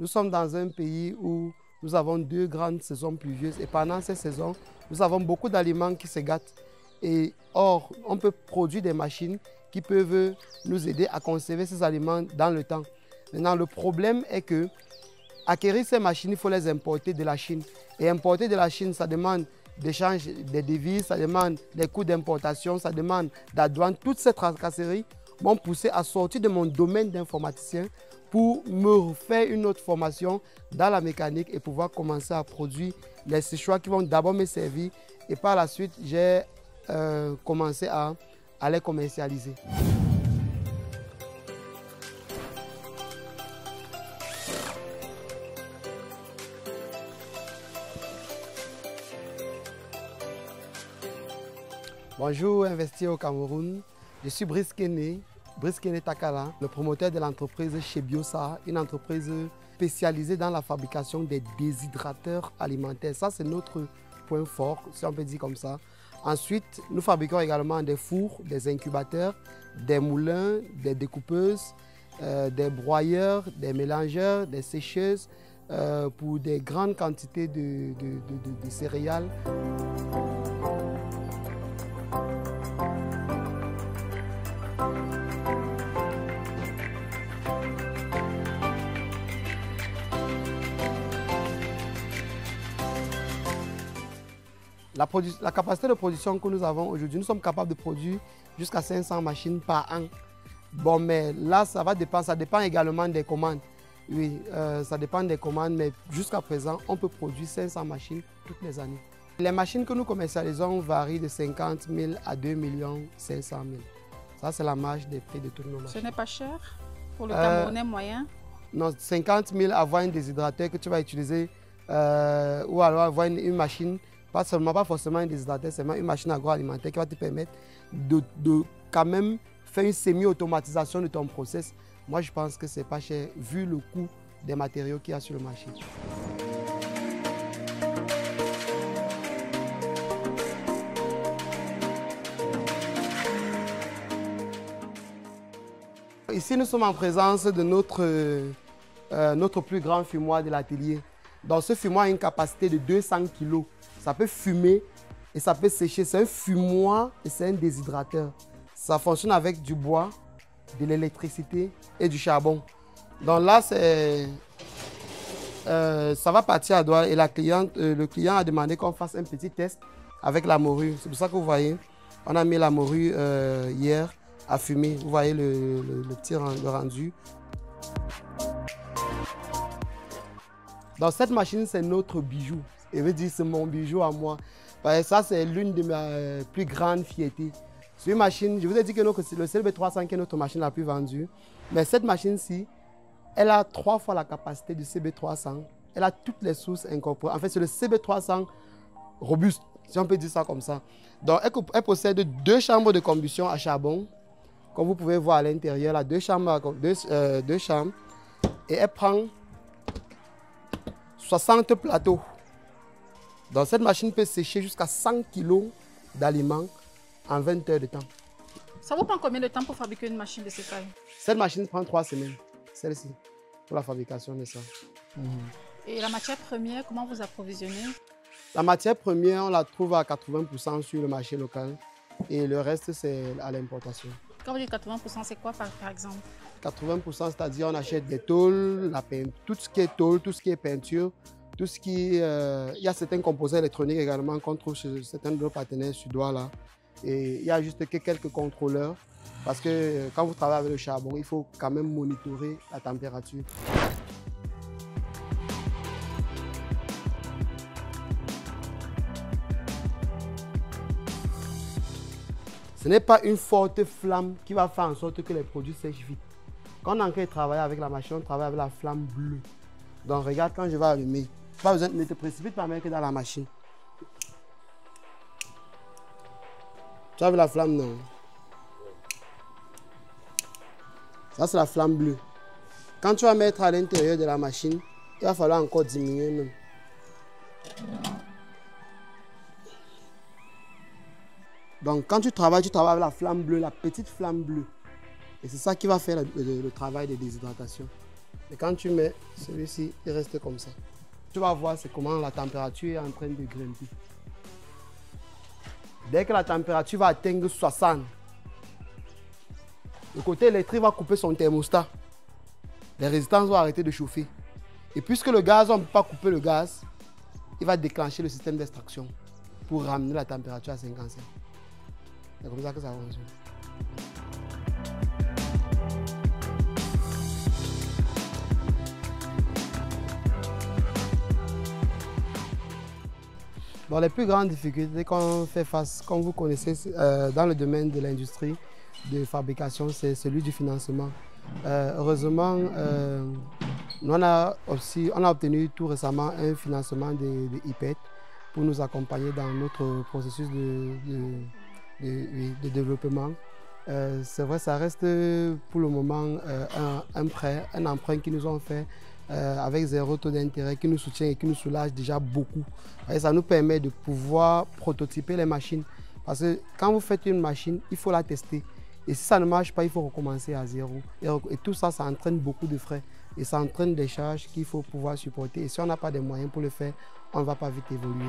Nous sommes dans un pays où nous avons 2 grandes saisons pluvieuses et pendant ces saisons, nous avons beaucoup d'aliments qui se gâtent. Et or, on peut produire des machines qui peuvent nous aider à conserver ces aliments dans le temps. Maintenant, le problème est que acquérir ces machines, il faut les importer de la Chine. Et importer de la Chine, ça demande d'échange des devises, ça demande des coûts d'importation, ça demande d'adouane. Toutes ces tracasseries m'ont poussé à sortir de mon domaine d'informaticien pour me faire une autre formation dans la mécanique et pouvoir commencer à produire les séchoirs qui vont d'abord me servir. Et par la suite, j'ai commencé à les commercialiser. Bonjour, investir au Cameroun. Je suis Brice Kene Takala, le promoteur de l'entreprise chez Biosa, une entreprise spécialisée dans la fabrication des déshydrateurs alimentaires. Ça, c'est notre point fort, si on peut dire comme ça. Ensuite, nous fabriquons également des fours, des incubateurs, des moulins, des découpeuses, des broyeurs, des mélangeurs, des sécheuses pour des grandes quantités de céréales. La capacité de production que nous avons aujourd'hui, nous sommes capables de produire jusqu'à 500 machines par an. Bon, mais là, ça dépend également des commandes. Oui, ça dépend des commandes, mais jusqu'à présent, on peut produire 500 machines toutes les années. Les machines que nous commercialisons varient de 50 000 à 2 500 000. Ça, c'est la marge des prix de toutes nos machines. Ce n'est pas cher pour le Camerounais moyen? Non, 50 000 avoir un déshydrateur que tu vas utiliser ou alors avoir une machine. Pas forcément un déshydrateur, c'est une machine agroalimentaire qui va te permettre de quand même faire une semi-automatisation de ton process. Moi, je pense que ce n'est pas cher vu le coût des matériaux qu'il y a sur le marché. Ici, nous sommes en présence de notre plus grand fumoir de l'atelier. Dans ce fumoir a une capacité de 200 kg. Ça peut fumer et ça peut sécher. C'est un fumoir et c'est un déshydrateur. Ça fonctionne avec du bois, de l'électricité et du charbon. Donc là, ça va partir à Douala et le client a demandé qu'on fasse un petit test avec la morue. C'est pour ça que vous voyez, on a mis la morue hier à fumer. Vous voyez le petit rendu. Donc cette machine, c'est notre bijou. Je veux dire, c'est mon bijou à moi. Parce que ça, c'est l'une de mes plus grandes fiertés. C'est une machine, je vous ai dit que le CB300 est notre machine la plus vendue. Mais cette machine-ci, elle a 3 fois la capacité du CB300. Elle a toutes les sources incorporées. En fait, c'est le CB300 robuste, si on peut dire ça comme ça. Donc, elle possède 2 chambres de combustion à charbon. Comme vous pouvez voir à l'intérieur, là, 2 chambres. Et elle prend 60 plateaux. Donc cette machine peut sécher jusqu'à 100 kg d'aliments en 20 heures de temps. Ça vous prend combien de temps pour fabriquer une machine de cette taille? Cette machine prend 3 semaines, celle-ci, pour la fabrication de ça. Et la matière première, comment vous approvisionnez? La matière première, on la trouve à 80% sur le marché local et le reste, c'est à l'importation. Quand vous dites 80%, c'est quoi par exemple? 80%, c'est-à-dire on achète des tôles, tout ce qui est tôle, tout ce qui est peinture, tout ce qui... il y a certains composants électroniques également qu'on trouve chez certains de nos partenaires suédois là. Et il y a juste quelques contrôleurs parce que quand vous travaillez avec le charbon, il faut quand même monitorer la température. Ce n'est pas une forte flamme qui va faire en sorte que les produits sèchent vite. Quand on est en train de travailler avec la machine, on travaille avec la flamme bleue. Donc regarde, quand je vais allumer, pas besoin, ne te précipite pas même que dans la machine. Tu as vu la flamme, non? Ça, c'est la flamme bleue. Quand tu vas mettre à l'intérieur de la machine, il va falloir encore diminuer même. Donc quand tu travailles avec la flamme bleue, la petite flamme bleue. Et c'est ça qui va faire le travail de déshydratation. Et quand tu mets celui-ci, il reste comme ça. Tu vas voir c'est comment la température est en train de grimper. Dès que la température va atteindre 60, le côté électrique va couper son thermostat. Les résistances vont arrêter de chauffer. Et puisque le gaz, on ne peut pas couper le gaz, il va déclencher le système d'extraction pour ramener la température à 55. C'est comme ça que ça fonctionne. Bon, les plus grandes difficultés qu'on fait face, comme vous connaissez, dans le domaine de l'industrie de fabrication, c'est celui du financement. Heureusement, on a obtenu tout récemment un financement de IPET pour nous accompagner dans notre processus de développement. C'est vrai, ça reste pour le moment un prêt, un emprunt qu'ils nous ont fait avec 0 taux d'intérêt, qui nous soutient et qui nous soulage déjà beaucoup. Et ça nous permet de pouvoir prototyper les machines. Parce que quand vous faites une machine, il faut la tester. Et si ça ne marche pas, il faut recommencer à 0. Et tout ça, ça entraîne beaucoup de frais. Et ça entraîne des charges qu'il faut pouvoir supporter. Et si on n'a pas de moyens pour le faire, on ne va pas vite évoluer.